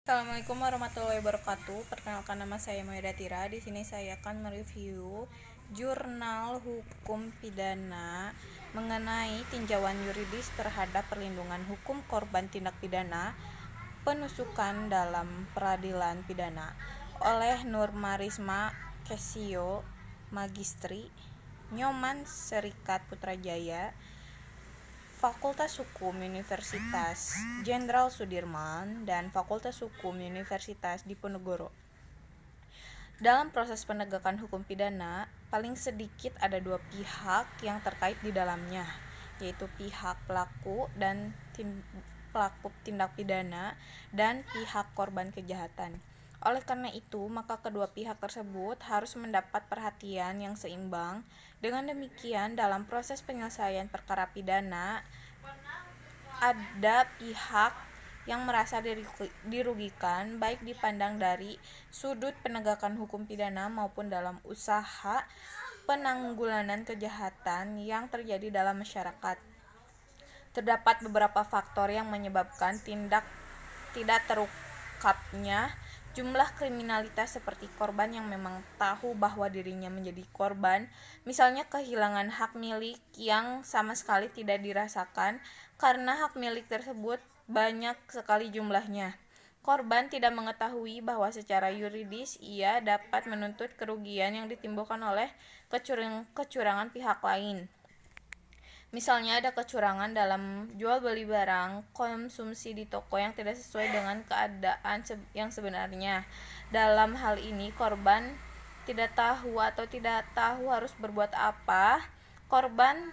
Assalamualaikum warahmatullahi wabarakatuh. Perkenalkan, nama saya Maida Tira. Di sini saya akan mereview jurnal hukum pidana mengenai tinjauan yuridis terhadap perlindungan hukum korban tindak pidana penusukan dalam peradilan pidana oleh Nurmarisma Kesio, Magistri, Nyoman Serikat Putrajaya, Fakultas Hukum Universitas Jenderal Sudirman, dan Fakultas Hukum Universitas Diponegoro. Dalam proses penegakan hukum pidana, paling sedikit ada dua pihak yang terkait di dalamnya, yaitu pihak pelaku tindak pidana dan pihak korban kejahatan. Oleh karena itu, maka kedua pihak tersebut harus mendapat perhatian yang seimbang. Dengan demikian, dalam proses penyelesaian perkara pidana, ada pihak yang merasa dirugikan, baik dipandang dari sudut penegakan hukum pidana maupun dalam usaha penanggulangan kejahatan yang terjadi dalam masyarakat. Terdapat beberapa faktor yang menyebabkan tidak terungkapnya jumlah kriminalitas, seperti korban yang memang tahu bahwa dirinya menjadi korban, misalnya kehilangan hak milik yang sama sekali tidak dirasakan karena hak milik tersebut banyak sekali jumlahnya. Korban tidak mengetahui bahwa secara yuridis ia dapat menuntut kerugian yang ditimbulkan oleh kecurangan pihak lain. Misalnya ada kecurangan dalam jual beli barang konsumsi di toko yang tidak sesuai dengan keadaan yang sebenarnya. Dalam hal ini korban tidak tahu harus berbuat apa. Korban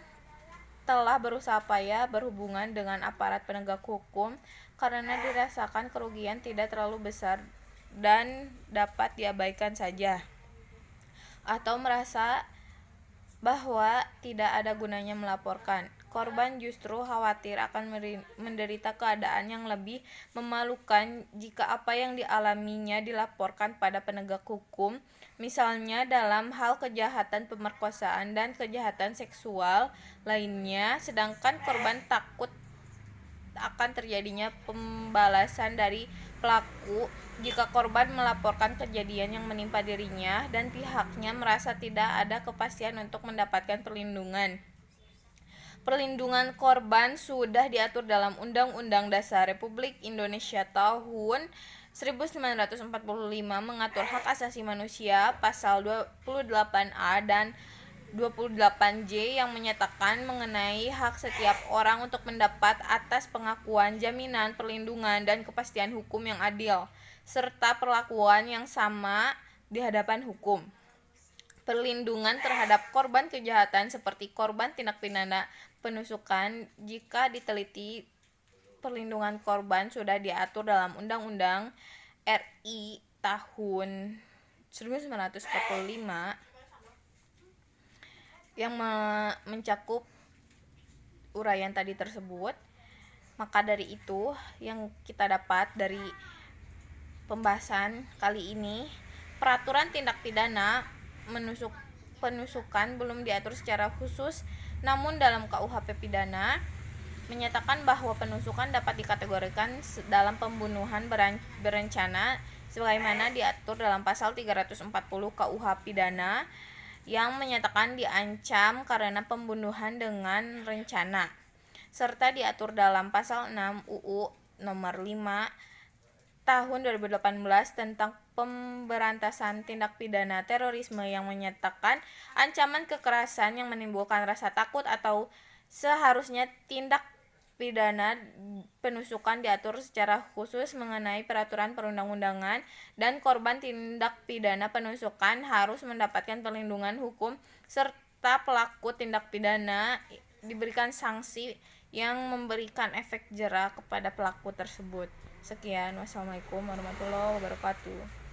telah berusaha payah berhubungan dengan aparat penegak hukum karena dirasakan kerugian tidak terlalu besar dan dapat diabaikan saja, atau merasa bahwa tidak ada gunanya melaporkan. Korban justru khawatir akan menderita keadaan yang lebih memalukan jika apa yang dialaminya dilaporkan pada penegak hukum, misalnya dalam hal kejahatan pemerkosaan dan kejahatan seksual lainnya, sedangkan korban takut akan terjadinya pembalasan dari pelaku jika korban melaporkan kejadian yang menimpa dirinya dan pihaknya merasa tidak ada kepastian untuk mendapatkan perlindungan. Perlindungan korban sudah diatur dalam Undang-Undang Dasar Republik Indonesia tahun 1945 mengatur hak asasi manusia pasal 28A dan 28J yang menyatakan mengenai hak setiap orang untuk mendapat atas pengakuan, jaminan, perlindungan, dan kepastian hukum yang adil, serta perlakuan yang sama di hadapan hukum. Perlindungan terhadap korban kejahatan seperti korban tindak pidana penusukan, jika diteliti, perlindungan korban sudah diatur dalam Undang-Undang RI tahun 1945 yang mencakup uraian tadi tersebut. Maka dari itu yang kita dapat dari pembahasan kali ini, peraturan tindak pidana penusukan belum diatur secara khusus, namun dalam KUHP pidana menyatakan bahwa penusukan dapat dikategorikan dalam pembunuhan berencana sebagaimana diatur dalam pasal 340 KUH pidana yang menyatakan diancam karena pembunuhan dengan rencana, serta diatur dalam pasal 6 UU nomor 5 tahun 2018 tentang pemberantasan tindak pidana terorisme yang menyatakan ancaman kekerasan yang menimbulkan rasa takut atau seharusnya tindak pidana penusukan diatur secara khusus mengenai peraturan perundang-undangan, dan korban tindak pidana penusukan harus mendapatkan perlindungan hukum serta pelaku tindak pidana diberikan sanksi yang memberikan efek jera kepada pelaku tersebut. Sekian, wassalamualaikum warahmatullahi wabarakatuh.